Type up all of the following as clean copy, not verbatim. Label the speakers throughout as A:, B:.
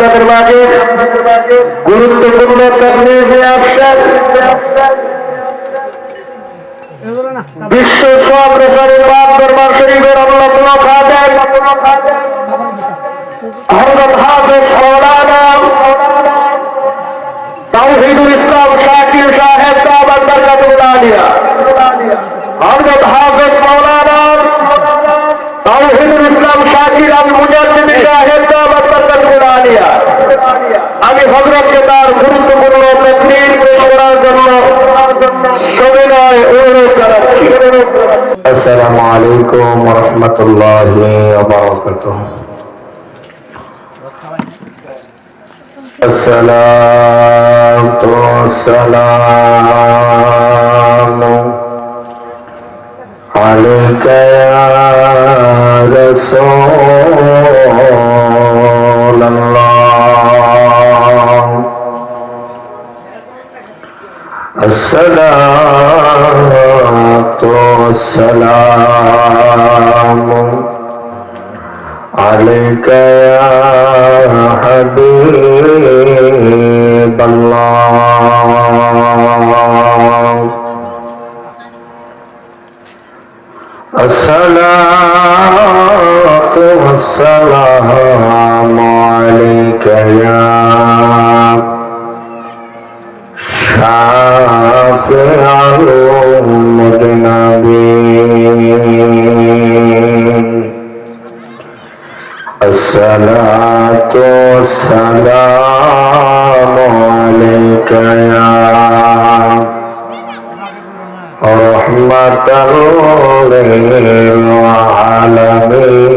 A: আপনাদের মাঝে গুরুত্বপূর্ণ তাকরীর নিয়ে আসছেন বিশ্ব প্রচারের বাদ দরবার শরীফের অন্যতম খাদেম হযরত হাফেজ মাওলানা তাওহীদুল ইসলাম শাকির সাহেব দাওয়াত বরকাতুল আলিয়া হযরত হাফেজ মাওলানা তাওহীদুল ইসলাম শাকির আল মুজাদ্দিদ সাহেব দাওয়াত বরকাতুল আলিয়া আমি হযরতকে তার গুরুত্বপূর্ণ তাকরীর পেশ করার জন্য সবিনয় অনুরোধ জানাচ্ছি। আসসালামু আলাইকুম ওয়া রাহমাতুল্লাহি ওয়া বারাকাতুহু। الصلاة والسلام عليك يا رسول الله الصلاة والسلام عليك يا حبيب الله الصلاة والسلام عليك يا شافع المذنبين الصلاة والسلام عليك يا رحمة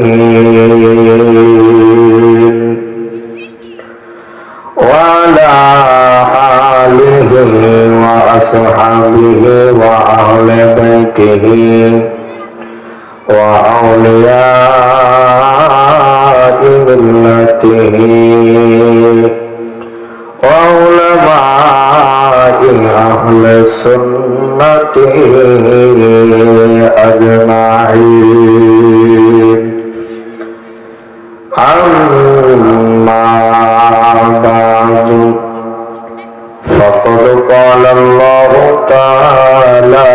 A: للعالمين وعلى آله وأصحابه وأهل بيته وأولياء ملته وعلماء أهل سنته أجمعين أما بعد فقد قال الله تعالى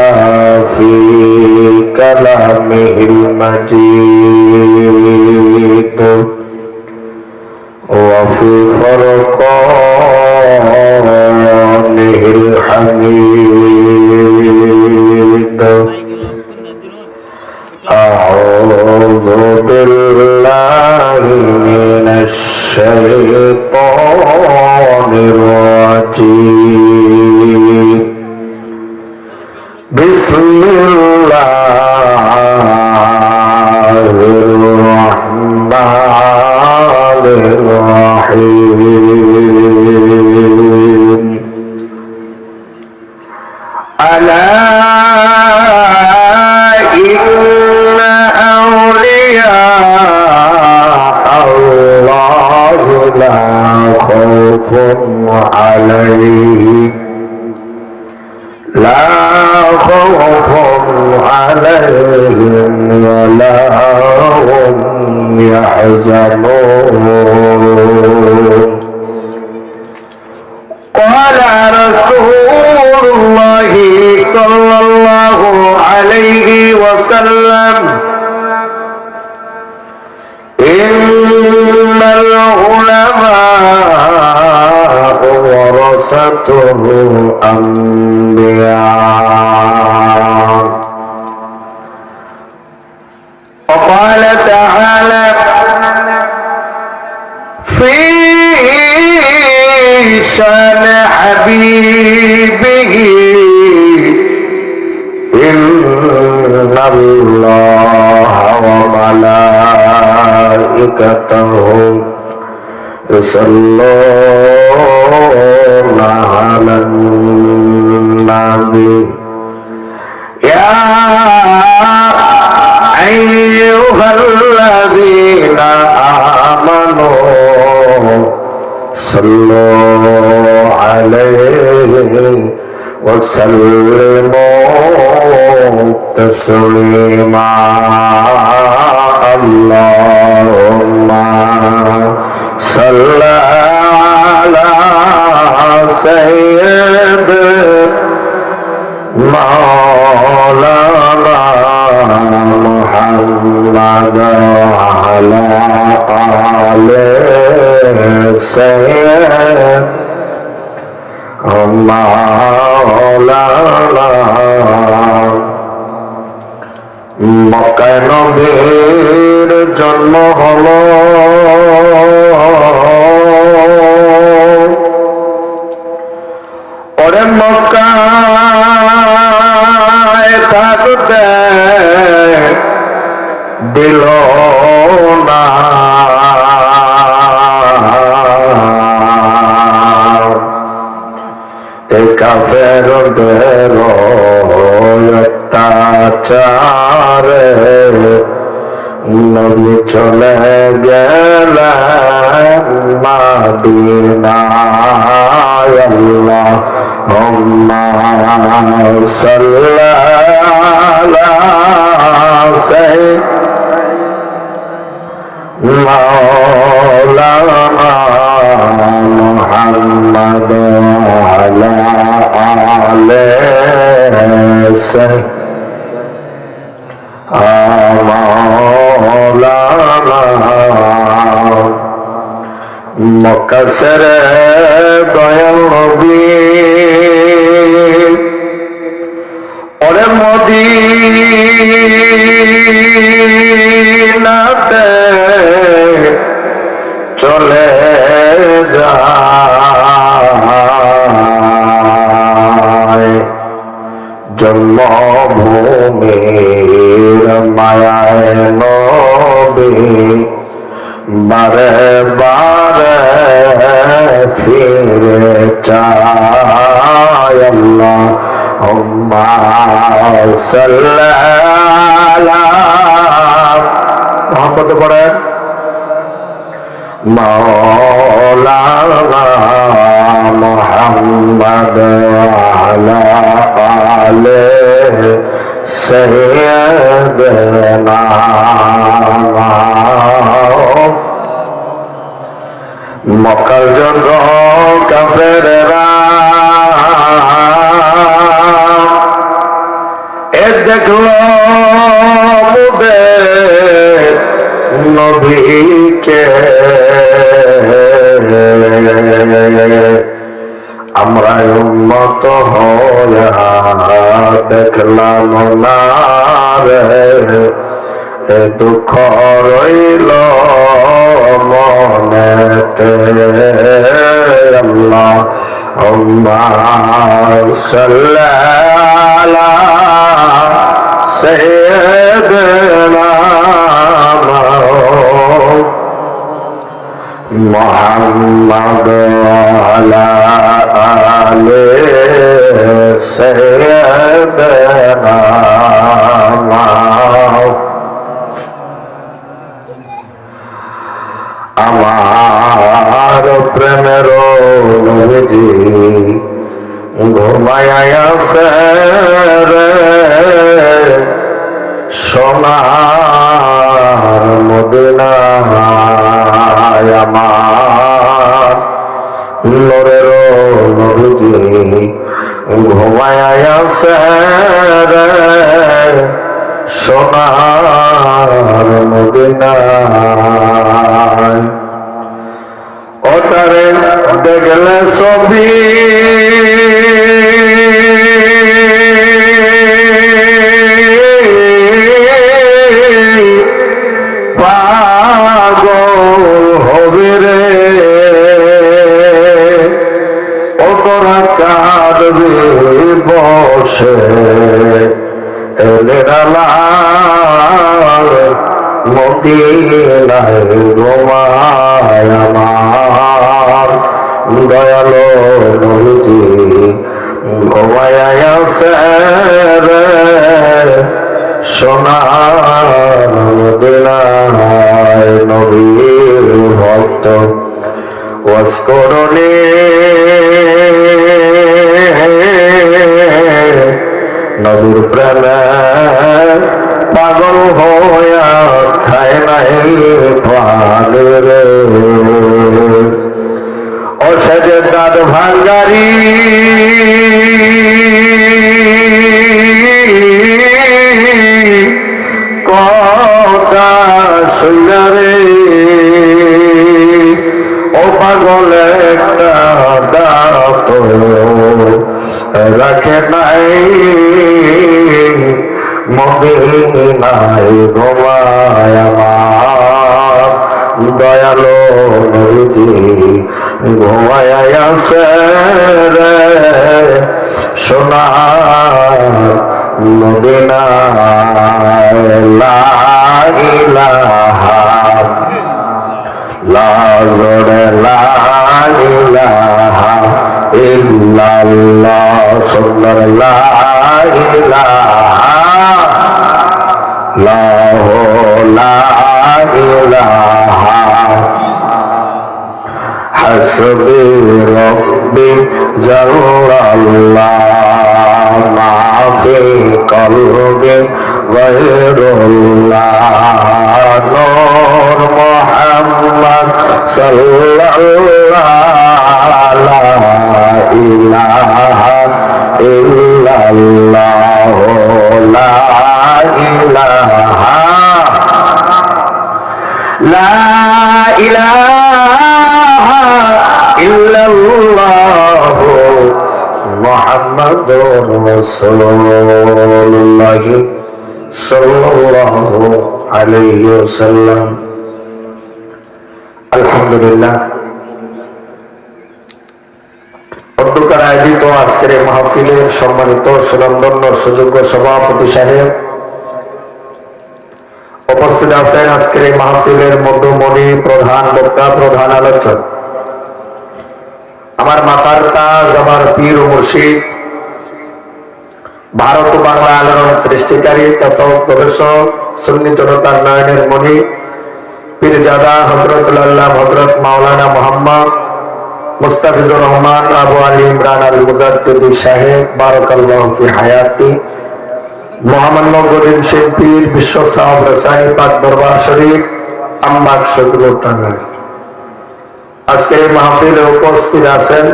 A: في كلامه المجيد وفي فرقانه الحميد أعوذ بالله من الشيطان الرجيم بسم الله الرحمن الرحيم ألا إن أولياء الله لا خوف عليهم ولا هم يحزنون قال رسول الله صلى الله عليه وسلم إن العلماء ورثة الأنبياء وقال تعالى في شان حبيبه إن الله وملائكته يصلون على النبي يا أيها الذين آمنوا صلوا عليه وسلموا تسليما اللهم সাল্লাল্লাহু আলা সাইয়্যিদ মাওলানা মুহাম্মদ আলা আলি সাইয়্যিদ মাওলানা মক্কায় নবীর জন্ম হলো ওরে মক্কায় থাকতে দিল না কাফেরদের অত্যাচারে নবী চলে গেলেন মদিনায় আল্লাহুম্মা সাল্লি আলা সাইয়্যিদিনা মাওলানা মুহাম্মদ আলা আলি সাইয়্যিদিনা মাওলানা মক্কা ছেড়ে দয়াল নবী ওরে মদিনাতে চলে যায় জন্মভূমির মায়ায় নবী বারে বারে ফিরে চায় আল্লাহুম্মা সাল্লি আলা মুহাম্মদ পড়েন মাওলানা মুহাম্মদ আলা আলি সাইয়্যিদিনা মক্কার যত কাফেররা এ দেখলো মুদের নবীকে আমরা উম্মত হইয়া দেখলাম না রে এ দুঃখ রইল মনেতে আল্লাহুম্মা সাল্লি আলা সাইয়্যিদিনা মুহাম্মদ আলা আলি সাইয়্যিদিনা আমার প্রেমের নবীজি ঘুমায়া আছে রে সোনার মদিনায় আমার নূরের নবীজি ঘুমায়া আছে রে সোনার মদিনায় ওটারে দেখলে ছবি পাগল হবে রে ও তোরা কাঁদবে বসে মদিনায় ঘুমায় আমার দয়ালো নবীজি ঘুমায় আছে রে সোনার মদিনায় নবীর ভক্ত ওয়াজ করলে নবীর প্রেমে পাগল হইয়া খায় নাই পাগল রে সেজদার ভাঙ্গারি কথা শুনরে ও পাগল একটা দাঁত রাখে নাই মদিনায় ঘুমায় আমার দয়ালো নদী ঘুমায় আছে রে সোনার মদিনায় লা ইলাহা লা জোরে লা ইলাহা ইল্লাল্লাহ সুন্দর লা ইলাহা লা ইলাহা হাসবি রব্বি জাল্লাল্লাহ মা ফি কলবি গায়রুল্লাহ নূর মুহাম্মদ সাল্লাল্লাহু লা ইলাহা ইল্লাল্লাহ লা ইলাহা লা ইলাহা ইল্লাল্লাহ মুহাম্মাদুর রাসূলুল্লাহ সাল্লাল্লাহু আলাইহি ওয়াসাল্লাম। আলহামদুলিল্লাহ, অধ্যক্ষের আয়োজিত আজকের এই মাহফিলের সম্মানিত সুনামধন্য সুযোগ্য সভাপতি সাহেব, উপস্থিত আছেন আজকের এই মাহফিলের মধ্যমণি, প্রধান বক্তা, প্রধান আলোচক, আমার মাতার তাজ, আমার পীর ও মুর্শিদ, ভারত ও বাংলা আলোড়ন সৃষ্টিকারী, তাসাউফ গবেষক, সুন্নি জনতার নয়নের মণি, পীরজাদা হযরতুল্লাহ হযরত মাওলানা মুহাম্মদ মুস্তাফিজুর রহমান আবু আলী ইমরান আল মুজাদ্দিদি সাহেব বারাকাল্লাহু ফি হায়াতি, মহামান্য গরিব শিল্পীর বিশ্ব সাহেব রসাই পাক দরবার শরীফ আম্বাক শকুর টাঙ্গাইল। আজকে এই মাহফিলে উপস্থিত আছেন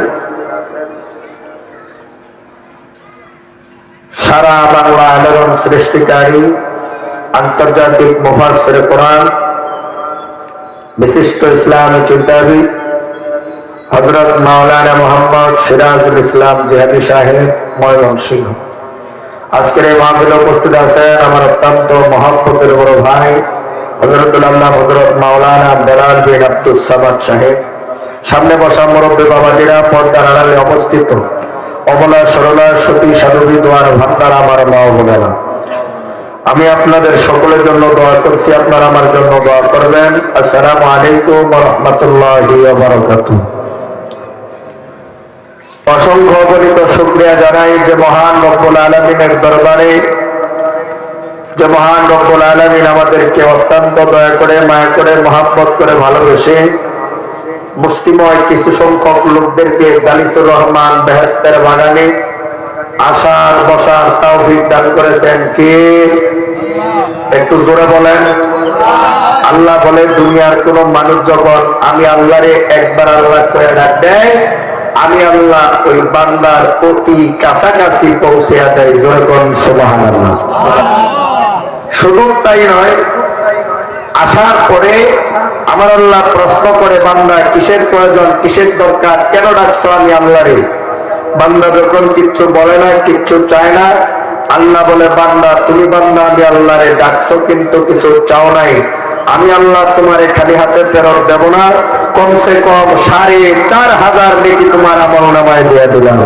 A: সারা বাংলা আলোড়ন সৃষ্টিকারী, আন্তর্জাতিক মুফাসসির কোরআন, বিশিষ্ট ইসলামী চিন্তাবিদ হযরত মাওলানা মুহাম্মদ সিরাজুল ইসলাম জিহাদি সাহেব ময়মনসিংহ। আজকের এই মাহফিলে উপস্থিত আছেন আমার অত্যন্ত মহব্বতের বড় ভাই হযরতুল্লাহ হযরত মাওলানা বেলাল বিন আব্দুস সামাদ সাহেব। সামনে বসা মুরব্বী বাবাজিরা, পর্দার আড়ালে অবস্থিত অবলা সরলা সতী সাধবী দোয়ার ভান্ডার আমার মা ও বোনেরা, আমি আপনাদের সকলের জন্য দোয়া করছি, আপনারা আমার জন্য দোয়া করবেন। আসসালামু আলাইকুম ওয়া রাহমাতুল্লাহি ওয়া বারাকাতুহু। অসংখ্য অগণিত শুকরিয়া জানাই যে মহান রব্বুল আলামিনের দরবারে, যে মহান রব্বুল আলামিন আমাদেরকে অত্যন্ত দয়া করে, মায়া করে, মহব্বত করে, ভালোবেসে মুষ্টিময় কিছু সংখ্যক লোকদেরকে জালিসুর রহমান বেহেশতের বাগানে আসার বসার তৌফিক দান করেছেন। কে? একটু জোরে বলেন। আল্লাহ বলে, দুনিয়ার কোন মানুষ যখন আমি আল্লাহরে একবার আল্লাহ করে ডাক দেয়, আমি আল্লাহ ওই বান্দার অতি কাছাকাছি পৌঁছে দেয়। জোরে বলেন সুবহানাল্লাহ। শুধু তাই নয়, আসার পরে আমার আল্লাহ প্রশ্ন করে, বান্দা কিসের প্রয়োজন, কিসের দরকার, কেন ডাকছো আমি আল্লাহরে? বান্দা যখন কিচ্ছু বলে না, কিচ্ছু চায় না, আল্লাহ বলে, বান্দা তুমি বান্দা আমি আল্লাহরে ডাকছো কিন্তু কিছু চাও নাই, আমি আল্লাহ তোমার খালি হাতে ফেরত দেব না, কমসে কম 4500 নেকি তোমার আমল নামায় দিয়ে দিলাম।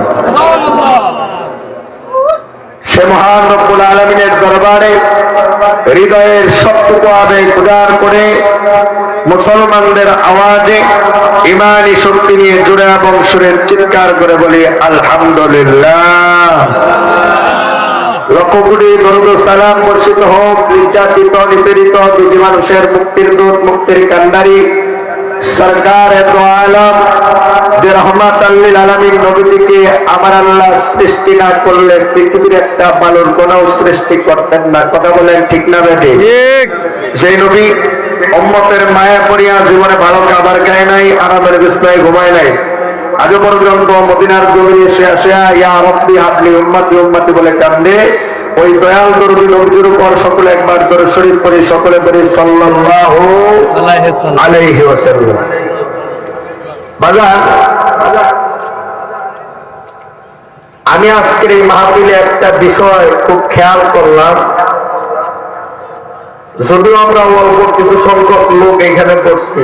A: সে মহান রব্বুল আলামিনের দরবারে হৃদয়ের সবটুকু আবেগ উজাড় করে মুসলমানদের আওয়াজে ইমানি শক্তি নিয়ে জোরে এবং সুরে চিৎকার করে বলি আলহামদুলিল্লাহ। লক্ষ কোটি দরুদ ও সালাম বর্ষিত হোক নির্যাতিত নিপীড়িত দুটি মানুষের মুক্তির দূত, মুক্তির কান্ডারি সরকার দো আলম, যে রহমাতাল লিল আলামিন নবীকে আমার আল্লাহ সৃষ্টি না করলে পৃথিবীর একটা বালুর কোনাও সৃষ্টি করতেন না। কথা বলেন ঠিক না বেঠিক? যে নবী উম্মতের মায়া পড়িয়া জীবনে ভালো খাবার খায় নাই, আরামের বিছানায় ঘুমায় নাই, আজ পর্যন্ত মদিনার জমিনে এসে আসে ইয়া রব্বি হাবলি উম্মতি উম্মতি বলে কান্দে, ওই দয়াল দরদি নবীর উপর সকলে একবার দরুদ শরীফ পড়ি, সকলে পড়ি সাল্লাল্লাহু আলাইহি ওয়াসাল্লাম। বাজার, আমি আজকের এই মাহফিলে একটা বিষয় খুব খেয়াল করলাম, যদিও আমরা অল্প কিছু সংখ্যক লোক এখানে পড়ছি,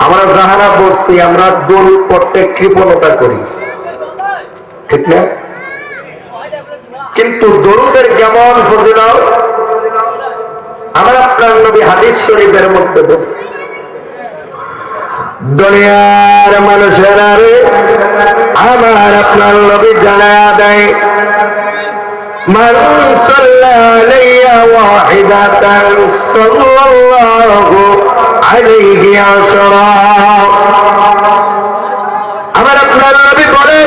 A: আমরা যাহারা পড়ছি আমরা দোল পড়তে কৃপণতা করি, ঠিক না? কিন্তু দরুদের কেমন ফজিলত আমার আপনার নবী হাদিস শরীফের মধ্যে বলছে, দুনিয়ার মানুষেরা রে আমার আপনার নবী জানায়া দেয়, মান সাল্লা আলাইয়া ওয়াহিদাতান সাল্লাল্লাহু আলাইহি আশরা। আমার আপনার নবী বলে,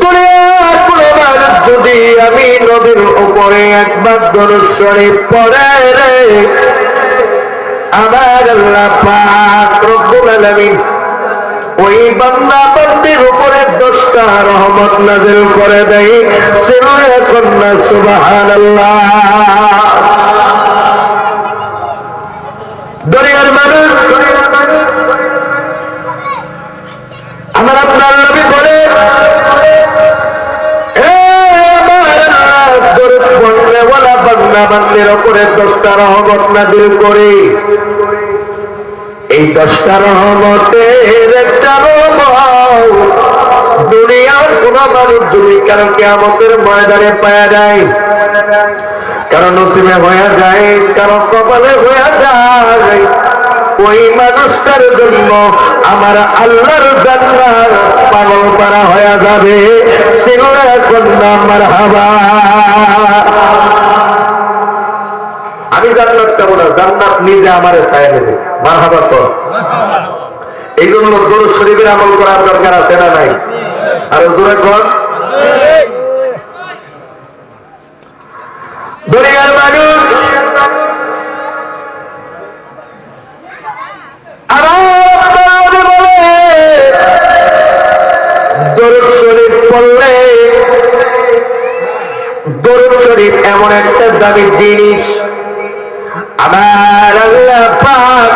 A: দুনিয়ার কোন মানুষ যদি আমি নবীর উপরে একবার দরুদ শরীফ পড়ে রে, আমার আল্লাহ পাক রব্বুল আলামিন ওই বান্দা বান্দির উপরে 10টা রহমত নাযিল করে দেয়। সিররে কন্না সুবহানাল্লাহ। দুনিয়ার মানুষ আমার আপনার নবী বলে, দরুদ পড়লে ওয়ালা বান্দা বান্দির উপরে 10টা রহমত নাযিল করে। এই 10টা রহমতের একটা রহমত দুনিয়ার কোন মানুষ যদি কারণ কিয়ামতের ময়দানে পাওয়া যায়, কারো নসিবে হয়ে যায়, কারো কপালে হয়ে যায়, ওই মানুষটার জন্য আমার আল্লাহর জান্নাত পাগল পারা হয়ে যাবে। সিররা কন্না মারহাবা। আমি জান্নাত চাবো না, জান্নাত নিজে আমারে চায় নেবে। মারহাবা তো। এই জন্য দরুদ শরীফের আমল করার দরকার আছে না নাই? আর জোরে কোন দুনিয়ার মানুষ দরুদ শরীফ পড়লে, দরুদ শরীফ এমন একটা দামি জিনিস, আমার আল্লাহ পাক